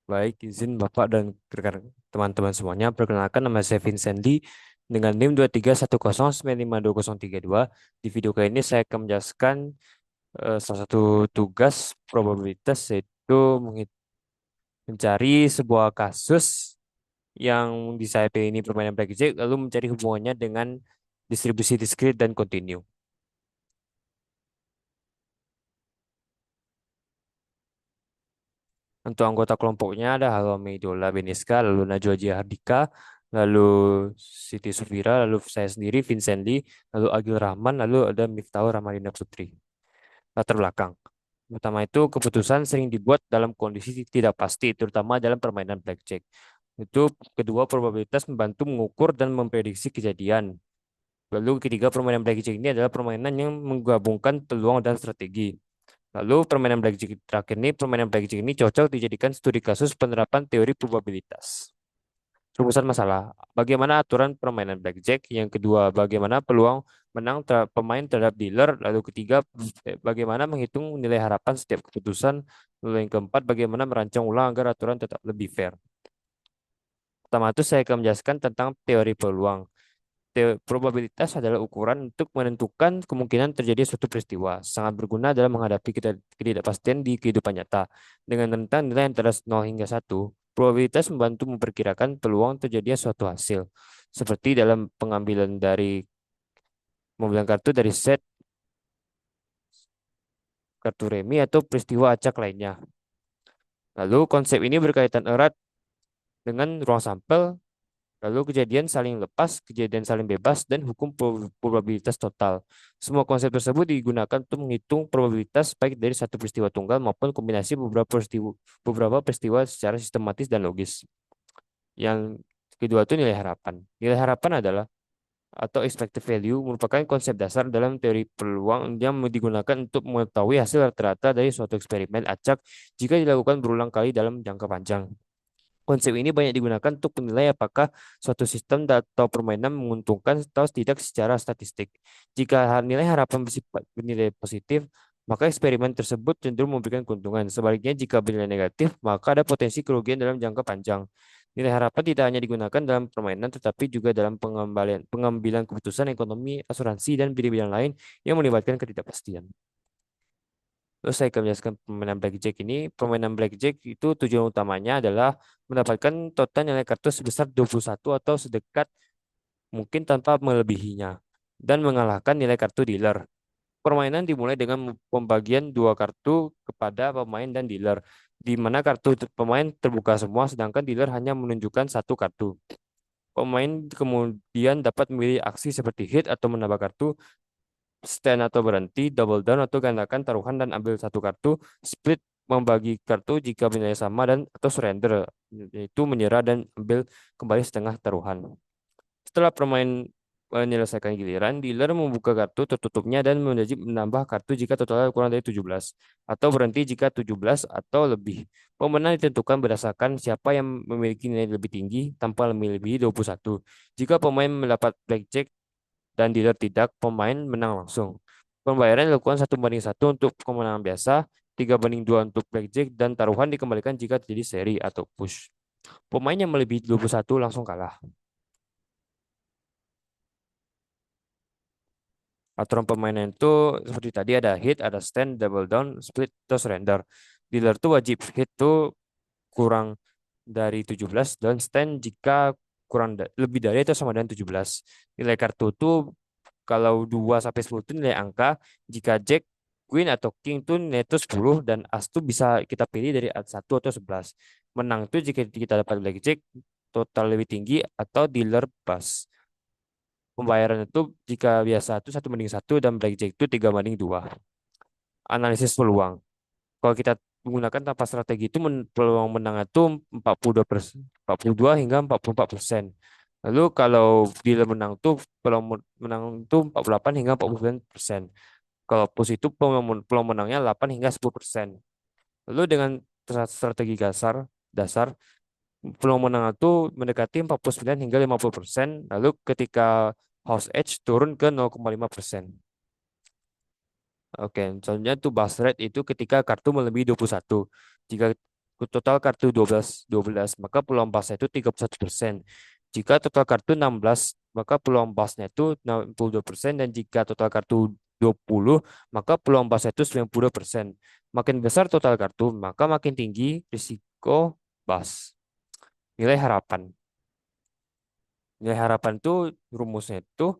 Baik, izin Bapak dan rekan teman-teman semuanya. Perkenalkan nama saya Vincent Lee dengan NIM 2310952032. Di video kali ini saya akan menjelaskan salah satu tugas probabilitas yaitu mencari sebuah kasus yang di sayap ini permainan blackjack lalu mencari hubungannya dengan distribusi diskrit dan kontinu. Untuk anggota kelompoknya ada Halome Idola Beniska, lalu Najwa Jihardika, lalu Siti Sufira, lalu saya sendiri Vincent Lee, lalu Agil Rahman, lalu ada Miftahul Ramadina Putri. Latar belakang. Pertama itu keputusan sering dibuat dalam kondisi tidak pasti, terutama dalam permainan blackjack. Itu kedua probabilitas membantu mengukur dan memprediksi kejadian. Lalu ketiga permainan blackjack ini adalah permainan yang menggabungkan peluang dan strategi. Lalu permainan blackjack terakhir ini, permainan blackjack ini cocok dijadikan studi kasus penerapan teori probabilitas. Rumusan masalah, bagaimana aturan permainan blackjack? Yang kedua, bagaimana peluang menang pemain terhadap dealer? Lalu ketiga, bagaimana menghitung nilai harapan setiap keputusan? Lalu yang keempat, bagaimana merancang ulang agar aturan tetap lebih fair? Pertama itu saya akan menjelaskan tentang teori peluang. Probabilitas adalah ukuran untuk menentukan kemungkinan terjadi suatu peristiwa. Sangat berguna dalam menghadapi ketidakpastian di kehidupan nyata. Dengan rentang nilai antara 0 hingga 1, probabilitas membantu memperkirakan peluang terjadinya suatu hasil. Seperti dalam pemilihan kartu dari set kartu remi atau peristiwa acak lainnya. Lalu konsep ini berkaitan erat dengan ruang sampel. Lalu kejadian saling lepas, kejadian saling bebas, dan hukum probabilitas total. Semua konsep tersebut digunakan untuk menghitung probabilitas baik dari satu peristiwa tunggal maupun kombinasi beberapa peristiwa secara sistematis dan logis. Yang kedua itu nilai harapan. Nilai harapan adalah atau expected value merupakan konsep dasar dalam teori peluang yang digunakan untuk mengetahui hasil rata-rata dari suatu eksperimen acak jika dilakukan berulang kali dalam jangka panjang. Konsep ini banyak digunakan untuk menilai apakah suatu sistem atau permainan menguntungkan atau tidak secara statistik. Jika nilai harapan bersifat bernilai positif, maka eksperimen tersebut cenderung memberikan keuntungan. Sebaliknya, jika bernilai negatif, maka ada potensi kerugian dalam jangka panjang. Nilai harapan tidak hanya digunakan dalam permainan, tetapi juga dalam pengambilan keputusan ekonomi, asuransi, dan bidang-bidang lain yang melibatkan ketidakpastian. Terus saya akan menjelaskan permainan blackjack ini. Permainan blackjack itu tujuan utamanya adalah mendapatkan total nilai kartu sebesar 21 atau sedekat mungkin tanpa melebihinya dan mengalahkan nilai kartu dealer. Permainan dimulai dengan pembagian dua kartu kepada pemain dan dealer, di mana kartu pemain terbuka semua sedangkan dealer hanya menunjukkan satu kartu. Pemain kemudian dapat memilih aksi seperti hit atau menambah kartu, stand atau berhenti, double down atau gandakan taruhan dan ambil satu kartu, split membagi kartu jika bernilai sama dan atau surrender yaitu menyerah dan ambil kembali setengah taruhan. Setelah pemain menyelesaikan giliran, dealer membuka kartu tertutupnya dan menambah kartu jika totalnya kurang dari 17 atau berhenti jika 17 atau lebih. Pemenang ditentukan berdasarkan siapa yang memiliki nilai lebih tinggi tanpa melebihi 21. Jika pemain mendapat blackjack dan dealer tidak, pemain menang langsung. Pembayaran dilakukan 1 banding 1 untuk kemenangan biasa, 3 banding 2 untuk blackjack, dan taruhan dikembalikan jika terjadi seri atau push. Pemain yang melebihi 21 langsung kalah. Aturan permainan itu seperti tadi ada hit, ada stand, double down, split, atau surrender. Dealer tuh wajib hit tuh kurang dari 17 dan stand jika lebih dari atau sama dengan 17. Nilai kartu tuh kalau 2 sampai 10 itu nilai angka. Jika Jack, Queen atau King itu nilai itu 10 dan As itu bisa kita pilih dari 1 atau 11. Menang itu jika kita dapat Blackjack total lebih tinggi atau dealer pas. Pembayaran itu jika biasa itu 1 banding 1 dan Blackjack itu 3 banding 2. Analisis peluang. Kalau kita menggunakan tanpa strategi itu peluang menang itu 42%, 42 hingga 44%. Lalu kalau dealer menang tuh peluang menang itu 48 hingga 49%. Kalau push itu peluang menangnya 8 hingga 10%. Lalu dengan strategi dasar peluang menang itu mendekati 49 hingga 50%. Lalu ketika house edge turun ke 0,5%. Oke, selanjutnya tuh bust rate itu ketika kartu melebihi 21. Jika total kartu 12 maka peluang pasnya itu 31%. Jika total kartu 16, maka peluang pasnya itu 62%, dan jika total kartu 20, maka peluang pasnya itu 90%. Makin besar total kartu, maka makin tinggi risiko bas. Nilai harapan. Nilai harapan itu rumusnya itu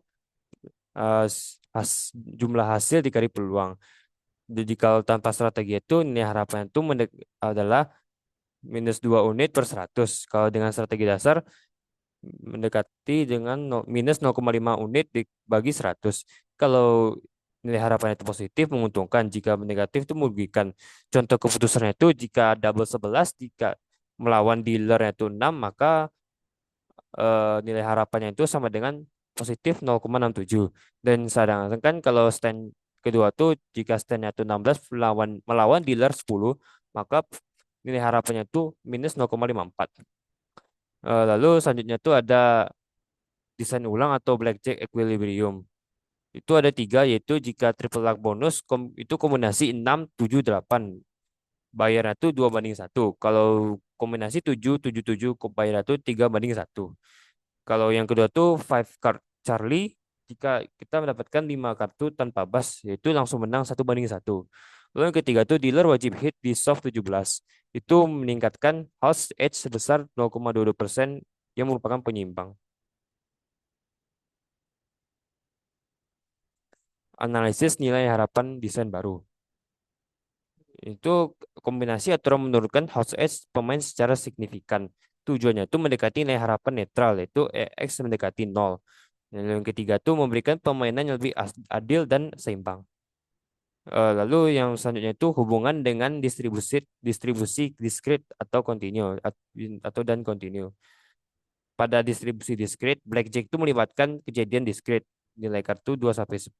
jumlah hasil dikali peluang. Jadi kalau tanpa strategi itu nilai harapan itu adalah minus 2 unit per 100. Kalau dengan strategi dasar mendekati dengan minus 0,5 unit dibagi 100. Kalau nilai harapan itu positif menguntungkan, jika negatif itu merugikan. Contoh keputusannya itu jika double 11, jika melawan dealer itu 6, maka nilai harapannya itu sama dengan positif 0,67. Dan sedangkan kalau stand kedua tuh jika standnya itu 16 melawan melawan dealer 10, maka nilai harapannya itu minus 0,54. Lalu selanjutnya tuh ada desain ulang atau blackjack equilibrium. Itu ada tiga, yaitu jika triple luck bonus itu kombinasi 6, 7, 8. Bayarnya tuh 2 banding 1. Kalau kombinasi 7, 7, 7, bayarnya tuh 3 banding 1. Kalau yang kedua tuh five card Charlie, jika kita mendapatkan 5 kartu tanpa bas, yaitu langsung menang 1 banding 1. Lalu yang ketiga tuh dealer wajib hit di soft 17. Itu meningkatkan house edge sebesar 0,22% yang merupakan penyimbang. Analisis nilai harapan desain baru. Itu kombinasi atau menurunkan house edge pemain secara signifikan. Tujuannya itu mendekati nilai harapan netral, yaitu EX mendekati 0. Dan yang ketiga tuh memberikan permainan yang lebih adil dan seimbang. Lalu yang selanjutnya itu hubungan dengan distribusi distribusi diskrit atau continue atau dan continue. Pada distribusi diskrit, blackjack itu melibatkan kejadian diskrit. Nilai kartu 2 sampai 10,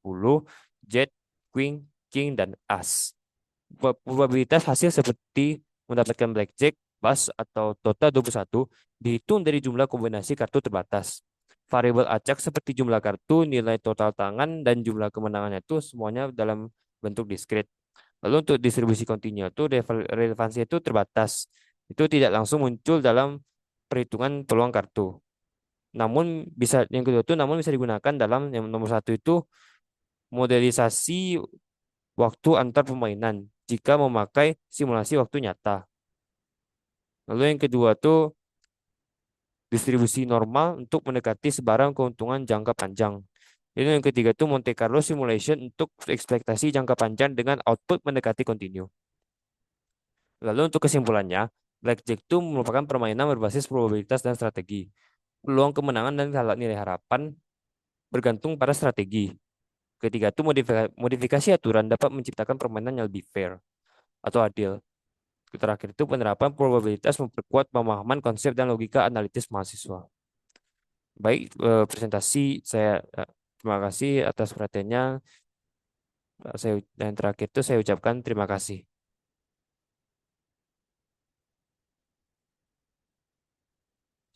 jet, queen, king, dan as. Probabilitas hasil seperti mendapatkan blackjack, bas, atau total 21 dihitung dari jumlah kombinasi kartu terbatas. Variabel acak seperti jumlah kartu, nilai total tangan, dan jumlah kemenangannya itu semuanya dalam bentuk diskrit. Lalu untuk distribusi kontinu itu relevansi itu terbatas. Itu tidak langsung muncul dalam perhitungan peluang kartu. Namun bisa yang kedua itu namun bisa digunakan dalam yang nomor satu itu modelisasi waktu antar permainan jika memakai simulasi waktu nyata. Lalu yang kedua tuh distribusi normal untuk mendekati sebarang keuntungan jangka panjang. Ini yang ketiga tuh Monte Carlo simulation untuk ekspektasi jangka panjang dengan output mendekati kontinu. Lalu untuk kesimpulannya, blackjack itu merupakan permainan berbasis probabilitas dan strategi. Peluang kemenangan dan nilai harapan bergantung pada strategi. Ketiga itu modifikasi aturan dapat menciptakan permainan yang lebih fair atau adil. Terakhir itu penerapan probabilitas memperkuat pemahaman konsep dan logika analitis mahasiswa. Baik, presentasi saya terima kasih atas perhatiannya. Saya dan terakhir itu saya ucapkan terima kasih.